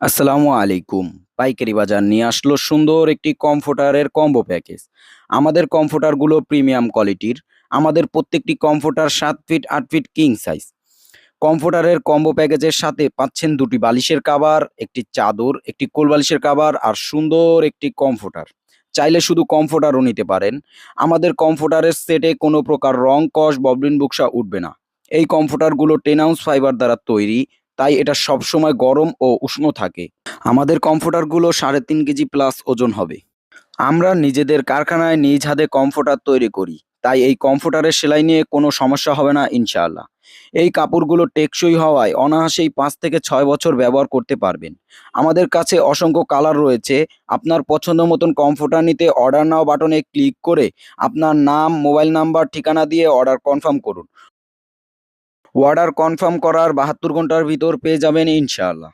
আসসালামু আলাইকুম। পাইকারি বাজার নিয়ে আসলো সুন্দর একটি কমফোর্টারের কম্বো প্যাকেজ। আমাদের কমফোর্টারগুলো প্রিমিয়াম কোয়ালিটির। আমাদের প্রত্যেকটি comforter ৭ feet ৮ feet king size. কমফোর্টারের কম্বো প্যাকেজের সাথে পাচ্ছেন ২ টি বালিশের কাভার, একটি চাদর, একটি কোল বালিশের কাভার আর সুন্দর একটি কমফোর্টার। চাইলে শুধু কমফোর্টারও নিতে পারেন। আমাদের কমফোর্টারের সেটে কোনো প্রকার রং, কস, ববলিন বুকশা উঠবে না। এই কমফোর্টারগুলো 10 আউন্স ফাইবার দ্বারা তৈরি, তাই এটা সবসময় গরম ও উষ্ণ থাকে। আমাদের কমফোর্টারগুলো ৩.৫ কেজি প্লাস ওজন হবে। আমরা নিজেদের কারখানায় নিজ হাতে কমফোর্টার তৈরি করি, তাই এই কমফোর্টারের সেলাই নিয়ে কোনো সমস্যা হবে না ইনশাআল্লাহ। এই কাপড়গুলো টেকসই হওয়ায় অনায়াসেই ৫ থেকে ৬ বছর ব্যবহার করতে পারবেন। আমাদের কাছে অসংখ্য কালার রয়েছে। আপনার পছন্দ মতন কমফোর্টার নিতে অর্ডার নাও বাটনে ক্লিক করে আপনার নাম, মোবাইল নাম্বার, ঠিকানা দিয়ে অর্ডার কনফার্ম করুন। অর্ডার কনফার্ম করার ৭২ ঘন্টার ভিতর পেয়ে যাবেন ইনশাআল্লাহ।